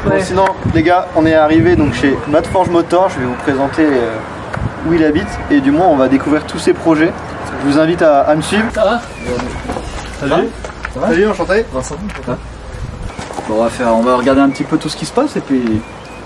Ouais. Bon, sinon les gars, on est arrivé donc chez Madforge Motor. Je vais vous présenter où il habite et du moins on va découvrir tous ses projets. Je vous invite à me suivre. Ça va? Salut. Ça va? Salut, enchanté. Vincent, bon, on va regarder un petit peu tout ce qui se passe et puis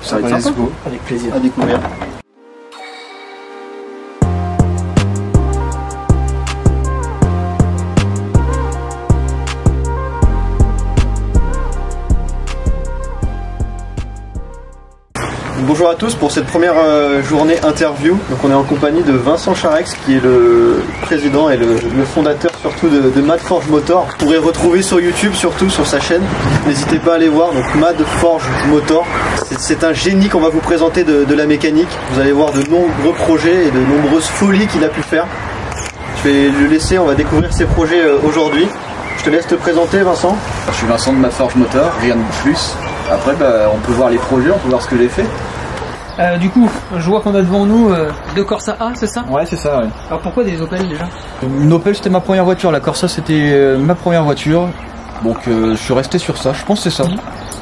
ça va être sympa. Avec plaisir. À découvrir. Bonjour à tous pour cette première journée interview. Donc on est en compagnie de Vincent Charex qui est le président et le fondateur surtout de Madforge Motor. Vous pourrez retrouver sur YouTube, surtout sur sa chaîne. N'hésitez pas à aller voir, donc Madforge Motor. C'est un génie qu'on va vous présenter de la mécanique. Vous allez voir de nombreux projets et de nombreuses folies qu'il a pu faire. Je vais le laisser, on va découvrir ses projets aujourd'hui. Je te laisse te présenter Vincent. Je suis Vincent de Madforge Motor, rien de plus. Après on peut voir les projets, on peut voir ce que j'ai fait. Du coup, je vois qu'on a devant nous deux Corsa A, c'est ça? Ouais, c'est ça, ouais. Alors pourquoi des Opel déjà? Une Opel c'était ma première voiture, la Corsa c'était ma première voiture. Donc je suis resté sur ça, je pense que c'est ça.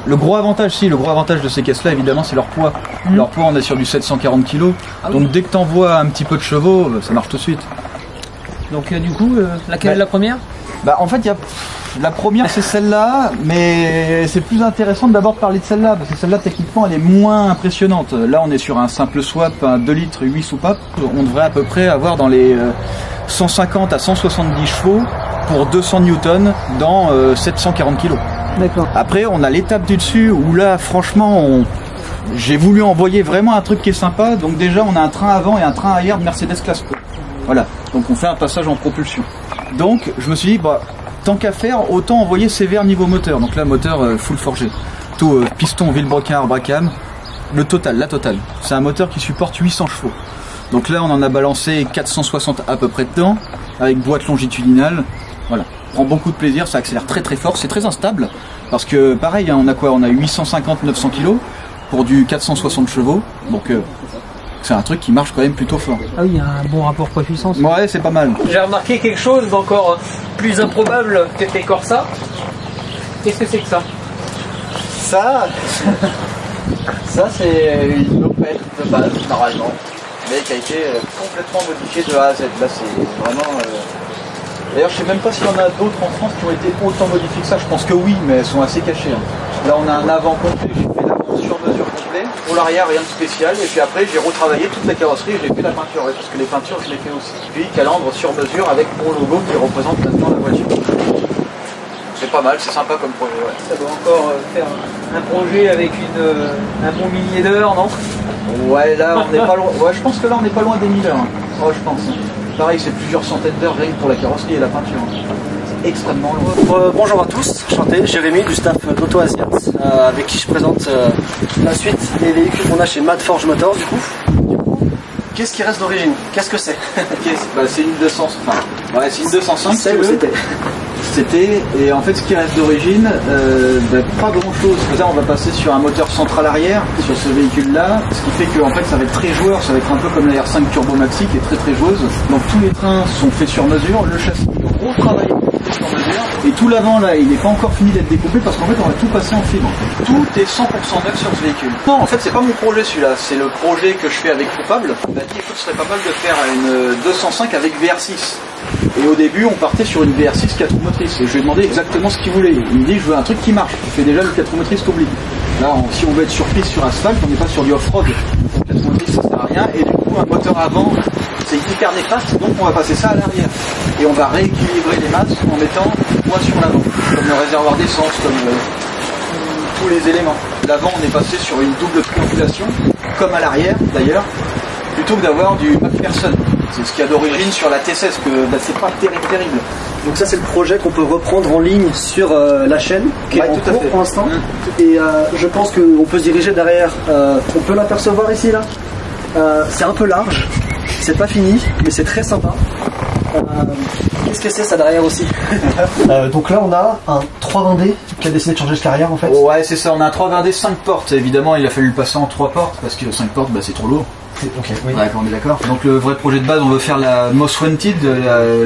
Le gros avantage de ces caisses là évidemment c'est leur poids. Leur poids, on est sur du 740 kg. Donc dès que t'envoies un petit peu de chevaux, ça marche tout de suite. Donc du coup, laquelle est la première? En fait, la première c'est celle-là, mais c'est plus intéressant d'abord de parler de celle-là, parce que celle-là techniquement elle est moins impressionnante. Là on est sur un simple swap, un 2 litres 8 soupapes. On devrait à peu près avoir dans les 150 à 170 chevaux pour 200 newtons dans 740 kg. D'accord. Après on a l'étape du dessus où là franchement j'ai voulu envoyer vraiment un truc qui est sympa. Donc déjà on a un train avant et un train arrière de Mercedes Classe Pro. Voilà, donc on fait un passage en propulsion. Donc je me suis dit tant qu'à faire, autant envoyer sévère niveau moteur. Donc là, moteur full forgé. Tout piston Villebrequin Bracam. La totale. C'est un moteur qui supporte 800 chevaux. Donc là, on en a balancé 460 à peu près dedans, avec boîte longitudinale. Voilà. On prend beaucoup de plaisir, ça accélère très très fort. C'est très instable, parce que pareil, on a quoi? On a 850-900 kg pour du 460 chevaux. Donc c'est un truc qui marche quand même plutôt fort. Ah oui, il y a un bon rapport poids-puissance. Ouais, c'est pas mal. J'ai remarqué quelque chose d'encore plus improbable que tes Corsa. Qu'est-ce que c'est que ça? Ça c'est une Opel de base, normalement, mais qui a été complètement modifiée de A à Z. Là, c'est vraiment... D'ailleurs, je sais même pas s'il y en a d'autres en France qui ont été autant modifiées que ça. Je pense que oui, mais elles sont assez cachées. Là, on a un avant complet. J'ai fait l'avant sur mesure complet. Pour l'arrière, rien de spécial. Et puis après, j'ai retravaillé toute la carrosserie et j'ai fait la peinture. Parce que les peintures, je les fais aussi. Puis, calandre sur mesure avec mon logo qui représente maintenant la voiture. C'est pas mal, c'est sympa comme projet. Ouais. Ça doit encore faire un projet avec un bon millier d'heures, non? Ouais, là, on n'est pas loin. Ouais, je pense que là, on n'est pas loin des 1000 heures. Ouais, je pense. Pareil, c'est plusieurs centaines d'heures rien que pour la carrosserie et la peinture. C'est extrêmement long. Bonjour à tous, enchanté, Jérémy du staff d'AutoAsiat, avec qui je présente la suite des véhicules qu'on a chez Madforge Motor du coup. Qu'est-ce qui reste d'origine? Qu'est-ce que c'est? C'est une 200, ouais, c'est une 205. C'est où c'était? C'était, et en fait ce qui reste d'origine, pas grand chose. Là on va passer sur un moteur central arrière sur ce véhicule là, ce qui fait que en fait ça va être très joueur, ça va être un peu comme la R5 Turbo Maxi qui est très très joueuse. Donc tous les trains sont faits sur mesure, le châssis retravaillé sur mesure, et tout l'avant là il n'est pas encore fini d'être découpé parce qu'en fait on va tout passer en fibre. Tout est 100% neuf sur ce véhicule. Non, en fait c'est pas mon projet celui-là, c'est le projet que je fais avec Coupable. Il m'a dit écoute ce serait pas mal de faire une 205 avec VR6. Et au début, on partait sur une VR6 4 roues motrices. Et je lui ai demandé exactement ce qu'il voulait. Il me dit, je veux un truc qui marche. Il fait déjà le 4 roues motrices t'oublie. Là, si on veut être sur piste, sur asphalte, on n'est pas sur du off-road. 4 roues motrices, ça sert à rien. Et du coup, un moteur avant, c'est hyper néfaste. Donc, on va passer ça à l'arrière. Et on va rééquilibrer les masses en mettant poids sur l'avant. Comme le réservoir d'essence, comme tous les éléments. L'avant, on est passé sur une double triangulation, comme à l'arrière d'ailleurs, plutôt que d'avoir du McPherson. C'est ce qu'il y a d'origine sur la T16, que c'est pas terrible. Donc ça c'est le projet qu'on peut reprendre en ligne sur la chaîne, qui est en cours pour l'instant. Et je pense qu'on peut se diriger derrière, on peut l'apercevoir ici là. C'est un peu large, c'est pas fini, mais c'est très sympa. Qu'est-ce que c'est ça derrière aussi? Donc là on a un 320D qui a décidé de changer de carrière en fait. Ouais c'est ça, on a un 320D 5 portes. Évidemment il a fallu le passer en 3 portes parce que 5 portes c'est trop lourd. Okay, oui. Ouais, on est d'accord. Donc le vrai projet de base, on veut faire la Most Wanted,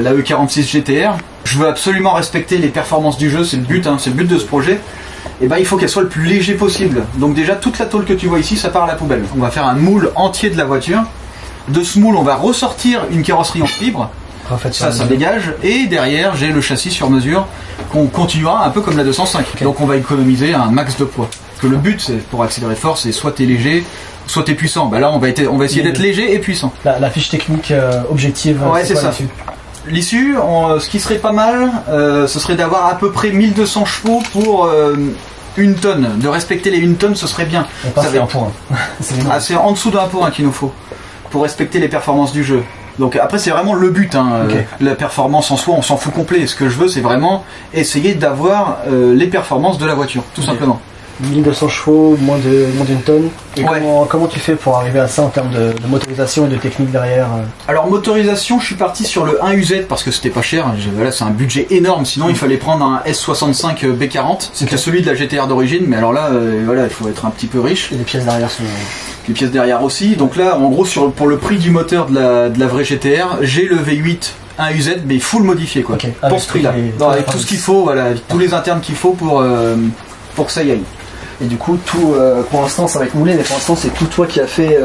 la E46 GTR. Je veux absolument respecter les performances du jeu, c'est le but de ce projet. et ben il faut qu'elle soit le plus léger possible. Donc déjà toute la tôle que tu vois ici, ça part à la poubelle. On va faire un moule entier de la voiture. De ce moule, on va ressortir une carrosserie en fibre. En fait, ça dégage. Et derrière, j'ai le châssis sur mesure qu'on continuera un peu comme la 205. Okay. Donc on va économiser un max de poids. Parce que le but, c'est pour accélérer fort, c'est soit t'es léger, soit t'es puissant. Bah là, on va essayer d'être léger et puissant. La fiche technique objective. Ouais, c'est ça. L'issue, ce qui serait pas mal, ce serait d'avoir à peu près 1200 chevaux pour 1 tonne. De respecter les 1 tonne, ce serait bien. C'est 1 pour 1. C'est en dessous de 1 pour 1 qu'il nous faut. Pour respecter les performances du jeu. Donc après c'est vraiment le but, hein. Okay. La performance en soi on s'en fout complet. Ce que je veux c'est vraiment essayer d'avoir les performances de la voiture, tout simplement. 1200 chevaux, moins d'une tonne. Et comment tu fais pour arriver à ça en termes de motorisation et de technique derrière? Alors motorisation, je suis parti sur le 1UZ parce que c'était pas cher. Voilà, c'est un budget énorme. Sinon il fallait prendre un S65 B40. C'était celui de la GTR d'origine, mais alors là, voilà, il faut être un petit peu riche. Et les pièces derrière sont... Les pièces derrière aussi. Donc là, en gros, pour le prix du moteur de la vraie GTR, j'ai le V8 1UZ, mais full modifié quoi. Okay. Pour ce prix-là. Avec tout ce qu'il faut, voilà, avec tous les internes qu'il faut pour que ça y aille. Et du coup, tout, pour l'instant, ça va être moulé, mais pour l'instant, c'est tout toi qui a fait.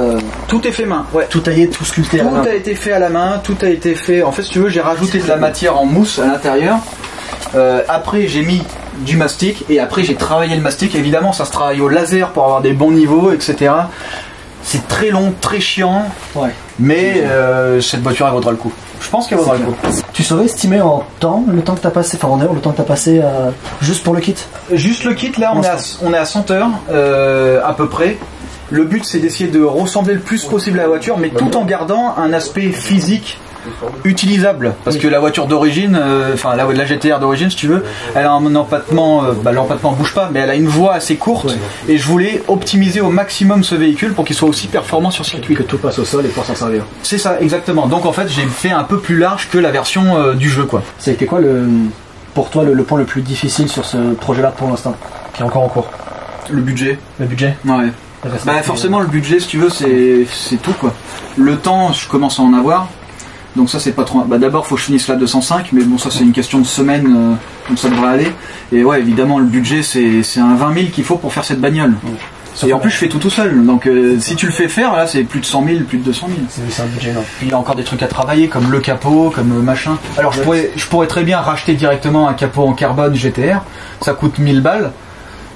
Tout est fait main. Ouais. Tout taillé, tout sculpté. Tout a été fait à la main. Tout a été fait. En fait, si tu veux, j'ai rajouté de la matière en mousse à l'intérieur. Après, j'ai mis du mastic et après, j'ai travaillé le mastic. Évidemment, ça se travaille au laser pour avoir des bons niveaux, etc. C'est très long, très chiant. Ouais. Mais cette voiture, elle vaudra le coup. Je pense qu'elle vaudra le coup. Tu saurais estimer en temps, le temps que tu as passé, enfin en heure, le temps que tu as passé juste pour le kit? Juste le kit, là, on est à 100 heures, à peu près. Le but, c'est d'essayer de ressembler le plus possible à la voiture, mais tout en gardant un aspect physique utilisable. Parce que la voiture d'origine, enfin la GTR d'origine, si tu veux, elle a un empattement, l'empattement bouge pas, mais elle a une voie assez courte. Et je voulais optimiser au maximum ce véhicule pour qu'il soit aussi performant sur circuit. Que tout passe au sol et pour s'en servir. C'est ça, exactement. Donc en fait, j'ai fait un peu plus large que la version du jeu, quoi. Ça a été quoi pour toi le point le plus difficile sur ce projet-là pour l'instant, qui est encore en cours? Le budget. Le budget? Ouais. Forcément, le budget, si tu veux, c'est tout, quoi. Le temps, je commence à en avoir. Donc ça c'est pas trop... d'abord faut que je finisse la 205, mais bon ça c'est une question de semaine, donc ça devrait aller. Et ouais évidemment le budget c'est un 20 000 qu'il faut pour faire cette bagnole. Et en plus je fais tout seul, donc si tu le fais faire là c'est plus de 100 000, plus de 200 000. C'est un budget énorme. Puis il y a encore des trucs à travailler comme le capot, comme machin. Alors je pourrais très bien racheter directement un capot en carbone GTR, ça coûte 1000 balles.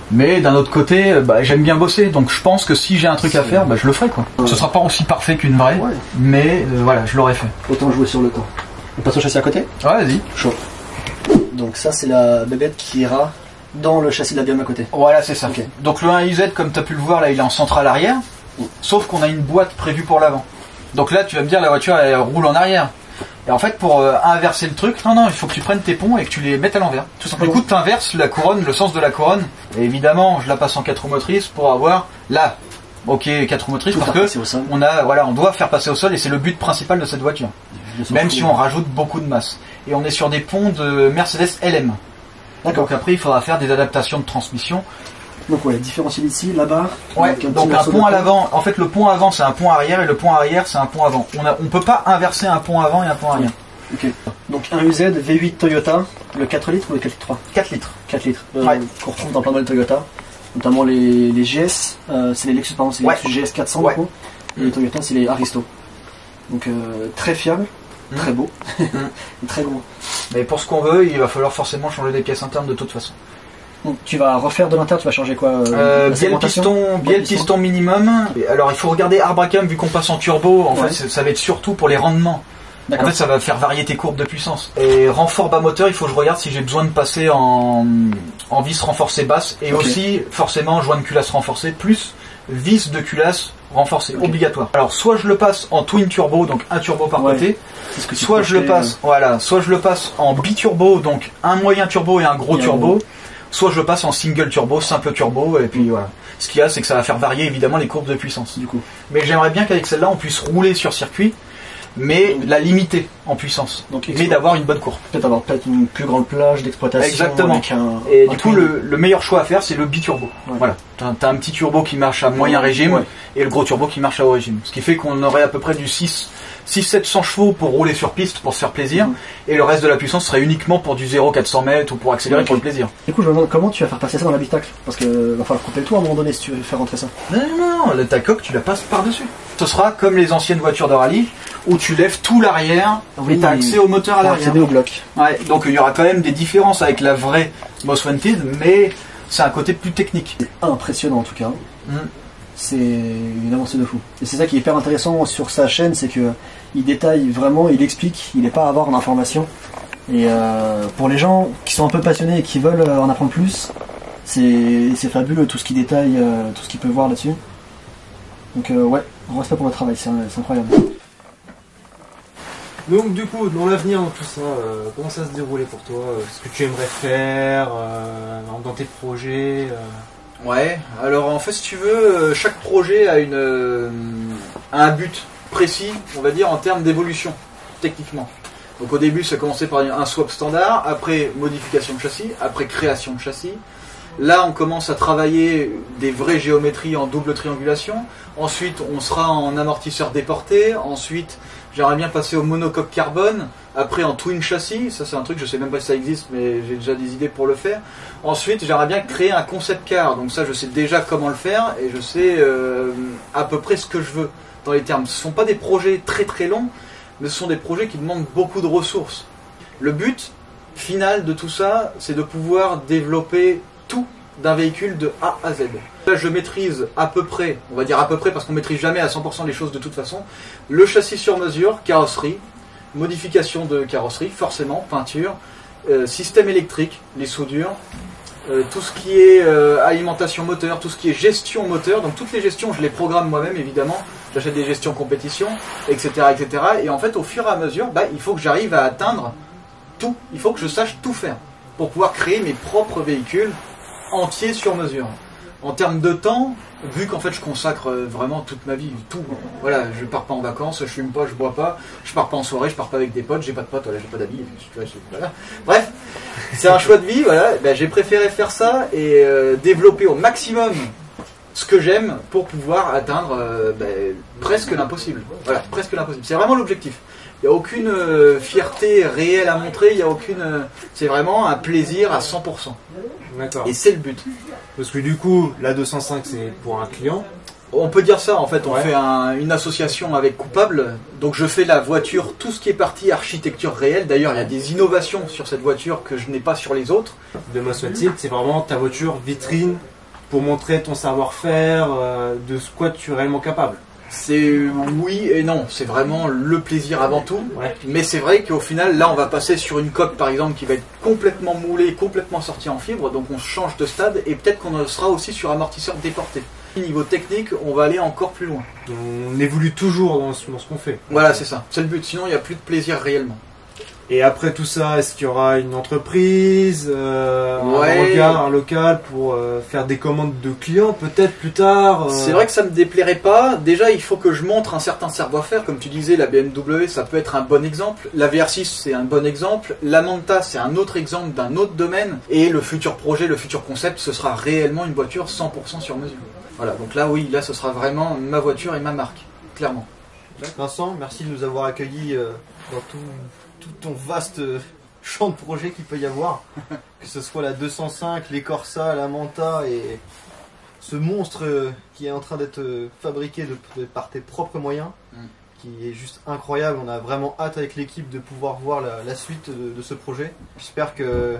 Mais d'un autre côté, j'aime bien bosser, donc je pense que si j'ai un truc à faire, je le ferai quoi. Ce sera pas aussi parfait qu'une vraie, mais voilà, je l'aurais fait. Autant jouer sur le temps. On passe au châssis à côté? Ouais, vas-y. Chaud. Donc ça c'est la bébête qui ira dans le châssis de la BM à côté. Voilà, c'est ça. Okay. Donc le 1UZ, comme tu as pu le voir, là il est en centrale arrière, sauf qu'on a une boîte prévue pour l'avant. Donc là tu vas me dire la voiture elle roule en arrière. Et en fait, pour inverser le truc, non, il faut que tu prennes tes ponts et que tu les mettes à l'envers. Tout simplement. Du coup, tu inverses la couronne, le sens de la couronne. Et évidemment, je la passe en 4 roues motrices pour avoir là, 4 roues motrices, parce que on doit faire passer au sol et c'est le but principal de cette voiture. Même si on rajoute beaucoup de masse. Et on est sur des ponts de Mercedes LM. Donc après, il faudra faire des adaptations de transmission. Donc différencier ici, là-bas. Ouais, donc un pont à l'avant. En fait, le pont avant, c'est un pont arrière et le pont arrière, c'est un pont avant. On peut pas inverser un pont avant et un pont arrière. Ok. Donc un UZ V8 Toyota, le 4 litres ou le 4 litres 3? 4 litres. 4 litres. Qu'on retrouve dans plein de Toyota. Notamment les GS, c'est les Lexus, pardon, c'est les Lexus GS 400 du coup. Et les Toyota, c'est les Aristo. Donc très fiable, très beau, et très gros. Mais pour ce qu'on veut, il va falloir forcément changer des pièces internes de toute façon. Donc, tu vas refaire de l'intérieur, tu vas changer quoi? Bielle piston minimum. Alors il faut regarder arbre à cam vu qu'on passe en turbo. En fait, ça va être surtout pour les rendements. En fait, ça va faire varier tes courbes de puissance. Et renfort bas moteur, il faut que je regarde si j'ai besoin de passer en vis renforcée basse et aussi forcément joint de culasse renforcée plus vis de culasse renforcée obligatoire. Alors soit je le passe en twin turbo, donc un turbo par côté. Soit je le passe en biturbo, donc un moyen turbo et un gros turbo. Soit je le passe en single turbo, simple turbo, et puis voilà. Ce qu'il y a, c'est que ça va faire varier évidemment les courbes de puissance. Du coup. Mais j'aimerais bien qu'avec celle-là, on puisse rouler sur circuit, mais la limiter en puissance. Donc, mais d'avoir une bonne courbe. Peut-être une plus grande plage d'exploitation. Exactement. Et du coup, le meilleur choix à faire, c'est le biturbo. Voilà. T'as un petit turbo qui marche à moyen régime et le gros turbo qui marche à haut régime. Ce qui fait qu'on aurait à peu près du 6 600-700 chevaux pour rouler sur piste, pour se faire plaisir, et le reste de la puissance serait uniquement pour du 0-400 mètres ou pour accélérer pour le plaisir. Du coup, je me demande comment tu vas faire passer ça dans l'habitacle, parce que va falloir couper le toit à un moment donné si tu veux faire rentrer ça. Non, ta coque, tu la passes par-dessus. Ce sera comme les anciennes voitures de rallye, où tu lèves tout l'arrière et tu as accès au moteur à l'arrière. Accéder au bloc. Ouais, donc il y aura quand même des différences avec la vraie Most Wanted, mais c'est un côté plus technique. C'est impressionnant en tout cas. C'est une avancée de fou. Et c'est ça qui est hyper intéressant sur sa chaîne, c'est que il détaille vraiment, il explique, il n'est pas à avoir d'informations. Et pour les gens qui sont un peu passionnés et qui veulent en apprendre plus, c'est fabuleux tout ce qu'il détaille, tout ce qu'il peut voir là-dessus. Donc ouais, grand respect pour votre travail, c'est incroyable. Donc du coup, dans l'avenir, dans tout ça, comment ça se déroulait pour toi? Ce que tu aimerais faire dans tes projets Ouais, alors en fait si tu veux, chaque projet a un but précis, on va dire, en termes d'évolution, techniquement. Donc au début ça commençait par un swap standard, après modification de châssis, après création de châssis. Là on commence à travailler des vraies géométries en double triangulation, ensuite on sera en amortisseur déporté, ensuite j'aimerais bien passer au monocoque carbone, après en twin châssis, ça c'est un truc, je sais même pas si ça existe, mais j'ai déjà des idées pour le faire. Ensuite j'aimerais bien créer un concept car, donc ça je sais déjà comment le faire, et je sais à peu près ce que je veux dans les termes. Ce ne sont pas des projets très très longs, mais ce sont des projets qui demandent beaucoup de ressources. Le but final de tout ça, c'est de pouvoir développer tout d'un véhicule de A à Z. Là, je maîtrise à peu près, on va dire à peu près parce qu'on ne maîtrise jamais à 100% les choses de toute façon, le châssis sur mesure, carrosserie, modification de carrosserie, forcément, peinture, système électrique, les soudures, tout ce qui est alimentation moteur, tout ce qui est gestion moteur, donc toutes les gestions, je les programme moi-même évidemment, j'achète des gestions compétition, etc., etc. Et en fait, au fur et à mesure, il faut que j'arrive à atteindre tout, il faut que je sache tout faire pour pouvoir créer mes propres véhicules entiers sur mesure. En termes de temps, vu qu'en fait je consacre vraiment toute ma vie, tout, voilà, je pars pas en vacances, je fume pas, je bois pas, je pars pas en soirée, je pars pas avec des potes, j'ai pas de potes, voilà, j'ai pas d'amis, voilà. Bref, c'est un choix de vie, voilà, j'ai préféré faire ça et développer au maximum ce que j'aime pour pouvoir atteindre presque l'impossible. Voilà, presque l'impossible. C'est vraiment l'objectif. Il n'y a aucune fierté réelle à montrer, il y a aucune. C'est vraiment un plaisir à 100%. D'accord. Et c'est le but. Parce que du coup, la 205 c'est pour un client. On peut dire ça, en fait, on fait une association avec Coupable, donc je fais la voiture, tout ce qui est partie architecture réelle. D'ailleurs, il y a des innovations sur cette voiture que je n'ai pas sur les autres. De Most Wanted, c'est vraiment ta voiture vitrine pour montrer ton savoir-faire, de ce quoi tu es réellement capable. C'est oui et non, c'est vraiment le plaisir avant tout, mais c'est vrai qu'au final, là on va passer sur une coque par exemple qui va être complètement moulée, complètement sortie en fibre, donc on change de stade et peut-être qu'on sera aussi sur amortisseur déporté. Niveau technique, on va aller encore plus loin. On évolue toujours dans ce qu'on fait. Voilà, c'est ça, c'est le but, sinon il n'y a plus de plaisir réellement. Et après tout ça, est-ce qu'il y aura une entreprise, un local pour faire des commandes de clients peut-être plus tard C'est vrai que ça ne me déplairait pas. Déjà, il faut que je montre un certain savoir-faire. Comme tu disais, la BMW, ça peut être un bon exemple. La VR6, c'est un bon exemple. La Manta, c'est un autre exemple d'un autre domaine. Et le futur projet, le futur concept, ce sera réellement une voiture 100% sur mesure. Voilà, donc là, oui, là, ce sera vraiment ma voiture et ma marque, clairement. Vincent, merci de nous avoir accueillis dans tout ton vaste champ de projets qu'il peut y avoir, que ce soit la 205, les Corsa, la Manta et ce monstre qui est en train d'être fabriqué par tes propres moyens, qui est juste incroyable. On a vraiment hâte avec l'équipe de pouvoir voir la suite de ce projet. J'espère que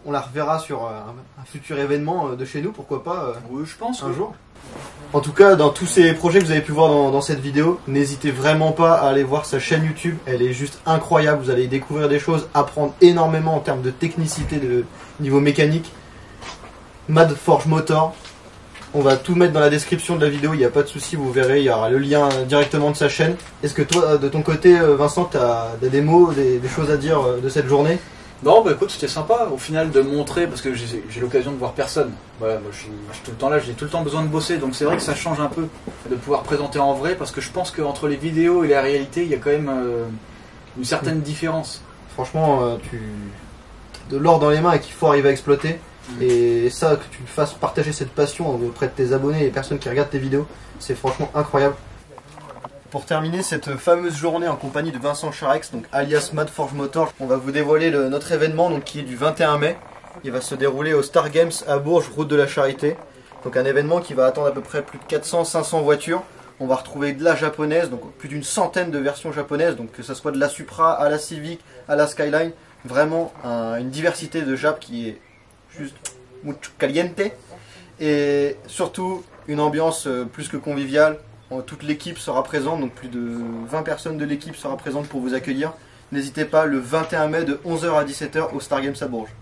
on la reverra sur un futur événement de chez nous, pourquoi pas oui, je pense, un jour. En tout cas, dans tous ces projets que vous avez pu voir dans cette vidéo, n'hésitez vraiment pas à aller voir sa chaîne YouTube. Elle est juste incroyable, vous allez y découvrir des choses, apprendre énormément en termes de technicité, de niveau mécanique. Mad Forge Motor. On va tout mettre dans la description de la vidéo, il n'y a pas de souci, vous verrez, il y aura le lien directement de sa chaîne. Est-ce que toi, de ton côté, Vincent, tu as des mots, des choses à dire de cette journée ? Non, bah écoute, c'était sympa au final de montrer, parce que j'ai l'occasion de voir personne. Voilà, moi je suis tout le temps là, j'ai tout le temps besoin de bosser, donc c'est vrai que ça change un peu de pouvoir présenter en vrai, parce que je pense qu'entre les vidéos et la réalité, il y a quand même une certaine différence. Franchement, de l'or dans les mains et qu'il faut arriver à exploiter. Et ça, que tu fasses partager cette passion auprès de tes abonnés et les personnes qui regardent tes vidéos, c'est franchement incroyable. Pour terminer cette fameuse journée en compagnie de Vincent Charex, donc alias Mad Forge Motor, on va vous dévoiler notre événement donc, qui est du 21 mai. Il va se dérouler au Star Games à Bourges, route de la Charité. Donc un événement qui va attendre à peu près plus de 400-500 voitures. On va retrouver de la japonaise, donc plus d'une centaine de versions japonaises, donc que ce soit de la Supra à la Civic, à la Skyline. Vraiment une diversité de Jap qui est juste mucho caliente. Et surtout une ambiance plus que conviviale. Toute l'équipe sera présente, donc plus de 20 personnes de l'équipe sera présente pour vous accueillir. N'hésitez pas, le 21 mai de 11h à 17h au Star Games à Bourges.